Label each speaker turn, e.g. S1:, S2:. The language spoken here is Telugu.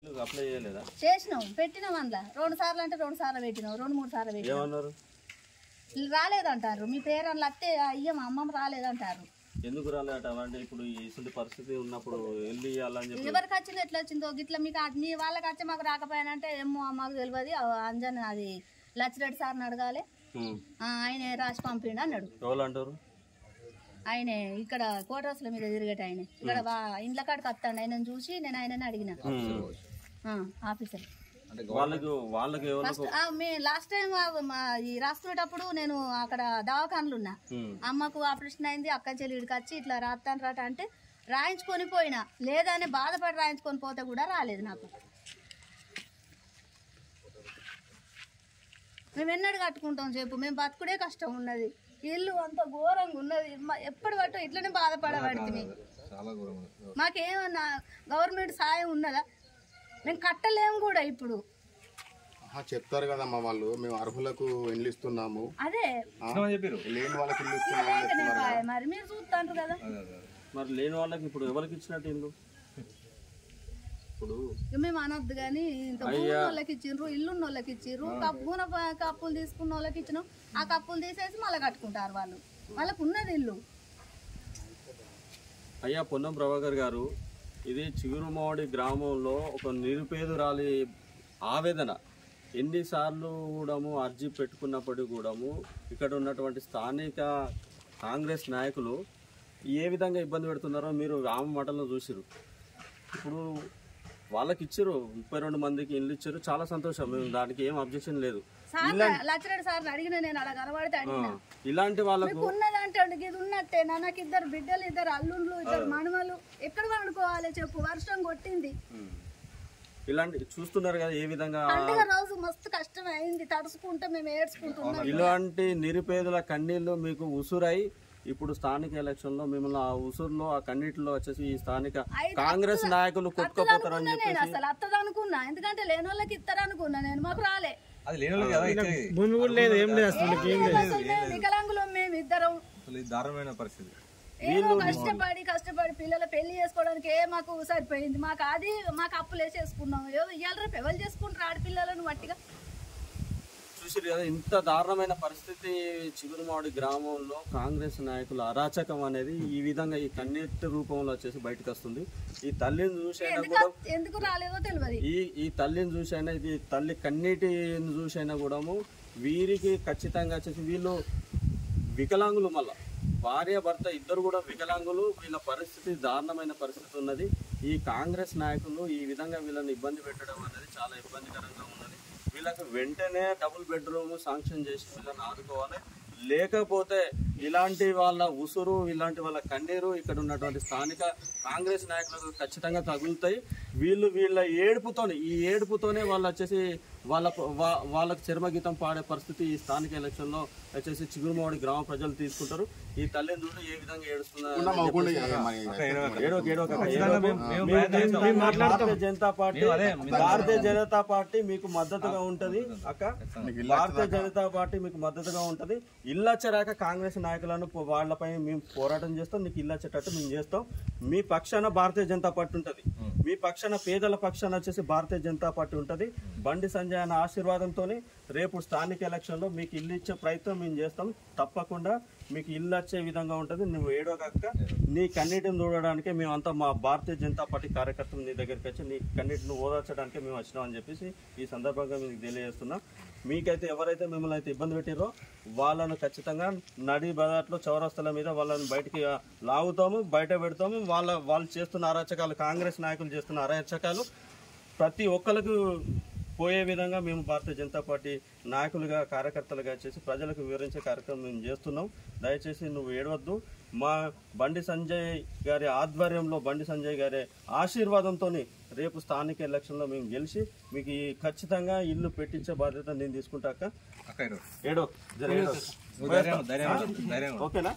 S1: అప్లై చేయలేదా?
S2: చేసినాం, పెట్టినాం. అందులో 2 సార్లు అంటే 2 సార్లు పెట్టినాం, 2-3 సార్లు పెట్టినాం.
S1: ఏమన్నారు?
S2: రాలేదంటారు. మీ పేరు అత్తే అయ్యా మా అమ్మమ్మ రాలేదంటారు.
S1: ఎందుకు రాలేదట? అంటే ఇప్పుడు ఇటువంటి పరిస్థితి ఉన్నప్పుడు వెళ్ళి ఇవ్వాలని చెప్పి
S2: ఎవరికి వచ్చిందో ఎట్లా వచ్చిందో గిట్లా మీకు మీ వాళ్ళకి వచ్చి మాకు రాకపోయానంటే ఏమో మాకు తెలియదు. అంజన్ అది లచ్చిరెడ్డి సార్ని అడగాలి, ఆయన రాసి పంపిండు అన్నాడు.
S1: ఎవరు అంటారు?
S2: ఆయన ఇక్కడ కోటర్స్ల మీద తిరిగేట ఆయన ఇక్కడ ఇండ్ల కాడికి వస్తాడు. ఆయన చూసి నేను ఆయనని అడిగిన ఆఫీసర్. లాస్ట్ టైం రాసుకునేటప్పుడు నేను అక్కడ దవాఖానలు ఉన్నా. అమ్మకు ఆపరేషన్ అయింది, అక్క చెల్లి ఇడికి వచ్చి ఇట్లా రాస్తాను రాట అంటే రాయించుకొని పోయినా. లేదని బాధపడి రాయించుకొని పోతే కూడా రాలేదు నాకు. మేము ఎన్నడు కట్టుకుంటాం చెప్పు? మేము బతుకుడే కష్టం ఉన్నది. ఇల్లు అంత ఘోరంగా ఉన్నది. ఎప్పటి పట్టు ఇట్లనే బాధపడబడుతుంది. మాకేమన్నా గవర్నమెంట్ సాయం ఉన్నదా? మేము కట్టలేము కూడా. ఇప్పుడు
S3: చెప్తారు కదమ్మా వాళ్ళు, మేము అర్హులకు ఇల్లు ఇస్తున్నాము,
S2: అదే
S3: లేని వాళ్ళకి ఇల్లు ఇస్తున్నాము.
S2: మరి మీరు చూస్తాంటారు కదా.
S1: మరి లేని వాళ్ళకి ఇప్పుడు ఎవరికి ఇచ్చినట్టు ఇల్లు? ఇప్పుడు
S2: మేము అనొద్దు కానీ ఇంత వాళ్ళకి ఇచ్చిండ్రు, ఇల్లున్న వాళ్ళకి ఇచ్చిర్రు. కప్పులు తీసుకున్న వాళ్ళకి ఇచ్చినాం. ఆ కప్పులు తీసేసి మళ్ళీ కట్టుకుంటారు వాళ్ళు. వాళ్ళకు ఉన్నది ఇల్లు.
S1: అయ్యా పొన్నం ప్రభాకర్ గారు, ఇది చిగురుమావడి గ్రామంలో ఒక నిరుపేదరాలి ఆవేదన. ఎన్నిసార్లు కూడాము అర్జీ పెట్టుకున్నప్పటికీ కూడాము ఇక్కడ ఉన్నటువంటి స్థానిక కాంగ్రెస్ నాయకులు ఏ విధంగా ఇబ్బంది పెడుతున్నారో మీరు ఆమె మాటల్లో చూసిరు. ఇప్పుడు వాళ్ళకి ఇచ్చారు, 32 మందికి ఇల్లు ఇచ్చారు, చాలా సంతోషం. మేము దానికి ఏం అబ్జెక్షన్ లేదు. ఇలాంటి వాళ్ళకు
S2: ఉన్నదంటే ఇది ఉన్నట్టే. నాకు 2 బిడ్డలు, 2 అల్లుళ్ళు, 2 మనుమలు. ఎక్కడ వండుకోవాలి చెప్పు? వర్షం కొట్టింది.
S1: ఇలాంటి చూస్తున్నారు కదా ఏ విధంగా.
S2: పండుగ రోజు మస్తు కష్టం అయింది, తడుచుకుంటే మేము ఏడ్చుకుంటున్నాం.
S1: ఇలాంటి నిరుపేదల కన్నీళ్లు మీకు ఉసురై ఇప్పుడు స్థానిక ఎలక్షన్ లో మిమ్మల్ని ఆ ఉసురులో ఆ కన్నీటిలో వచ్చేసి ఈ స్థానిక కాంగ్రెస్ నాయకులు కొట్టుకుపోతారని చెప్పేసి
S2: అసలు అత్తది అనుకున్నా. ఎందుకంటే లేని వాళ్ళకి ఇస్తారు అనుకున్నా నేను. మాకు రాలే. వికలాంగులు మేము ఇద్దరం. ఏమో కష్టపడి పిల్లల పెళ్లి చేసుకోవడానికి మాకు సరిపోయింది. మాకు అది మాకు అప్పులు వేసేసుకున్నాం. ఇవాళ రేపు ఎవరు చేసుకుంటారు ఆడపిల్లలను మట్టిగా?
S1: చూసారు కదా ఇంత దారుణమైన పరిస్థితి చిగురుమావడి గ్రామంలో. కాంగ్రెస్ నాయకుల అరాచకం అనేది ఈ విధంగా ఈ కన్నీటి రూపంలో వచ్చేసి బయటకు వస్తుంది. ఈ తల్లిని చూసైనా కూడా
S2: ఎందుకు రాలేదో తెలియదు.
S1: ఈ తల్లిని చూసైనా, ఇది తల్లి కన్నీటిని చూసైనా కూడా వీరికి ఖచ్చితంగా వచ్చేసి వీళ్ళు వికలాంగులు, మళ్ళా భార్య భర్త ఇద్దరు కూడా వికలాంగులు. వీళ్ళ పరిస్థితి దారుణమైన పరిస్థితి ఉన్నది. ఈ కాంగ్రెస్ నాయకులు ఈ విధంగా వీళ్ళని ఇబ్బంది పెట్టడం అనేది చాలా ఇబ్బందికరంగా ఉన్నది. వీళ్ళకి వెంటనే డబుల్ బెడ్రూమ్ శాంక్షన్ చేసి వీళ్ళని ఆదుకోవాలి. లేకపోతే ఇలాంటి వాళ్ళ ఉసురు, ఇలాంటి వాళ్ళ కన్నీరు ఇక్కడ ఉన్నటువంటి స్థానిక కాంగ్రెస్ నాయకులకు ఖచ్చితంగా తగులుతాయి. వీళ్ళ ఈ ఏడుపుతోనే వాళ్ళు వచ్చేసి వాళ్ళకు చర్మగీతం పాడే పరిస్థితి ఈ స్థానిక ఎలక్షన్ లో వచ్చేసి చిగురుమావడి గ్రామ ప్రజలు తీసుకుంటారు. ఈ తల్లిని చూడు ఏ విధంగా ఏడుస్తున్నారు. భారతీయ జనతా పార్టీ మీకు మద్దతుగా ఉంటది అక్క. భారతీయ జనతా పార్టీ మీకు మద్దతుగా ఉంటది. ఇల్లు వచ్చేరాక కాంగ్రెస్ నాయకులను వాళ్ళపై మేము పోరాటం చేస్తాం. నీకు ఇల్లు వచ్చేటట్టు మేము చేస్తాం. మీ పక్షాన భారతీయ జనతా పార్టీ ఉంటది. మీ పక్షాన పేదల పక్షాన వచ్చేసి భారతీయ జనతా పార్టీ ఉంటది. బండి సంజయ్ అన్న ఆశీర్వాదంతో రేపు స్థానిక ఎలక్షన్ లో మీకు ఇల్లు ఇచ్చే ప్రయత్నం మేము చేస్తాం. తప్పకుండా మీకు ఇల్లు వచ్చే విధంగా ఉంటుంది. నువ్వు ఏడోగాక నీ కన్నీటిని చూడడానికి మేమంతా మా భారతీయ జనతా పార్టీ కార్యకర్తలు నీ దగ్గరికి వచ్చి నీ కన్నీటిని ఓదార్చడానికి మేము వచ్చినామని చెప్పేసి ఈ సందర్భంగా మీకు తెలియజేస్తున్నాం. మీకైతే ఎవరైతే మిమ్మల్ని అయితే ఇబ్బంది పెట్టారో వాళ్ళను ఖచ్చితంగా నడి బజార్లో చౌరస్తల మీద వాళ్ళని బయటికి లాగుతాము, బయట పెడతాము. వాళ్ళు చేస్తున్న అరాచకాలు, కాంగ్రెస్ నాయకులు చేస్తున్న అరాచకాలు ప్రతి ఒక్కరికి పోయే విధంగా మేము భారతీయ జనతా పార్టీ నాయకులుగా, కార్యకర్తలుగా చేసి ప్రజలకు వివరించే కార్యక్రమం మేము చేస్తున్నాం. దయచేసి నువ్వు ఏడవద్దు. మా బండి సంజయ్ గారి ఆధ్వర్యంలో, బండి సంజయ్ గారి ఆశీర్వాదంతో రేపు స్థానిక ఎలక్షన్లో మేము గెలిచి మీకు ఖచ్చితంగా ఇల్లు పెట్టించే బాధ్యత నేను తీసుకుంటాక. ఏడో ఓకేనా?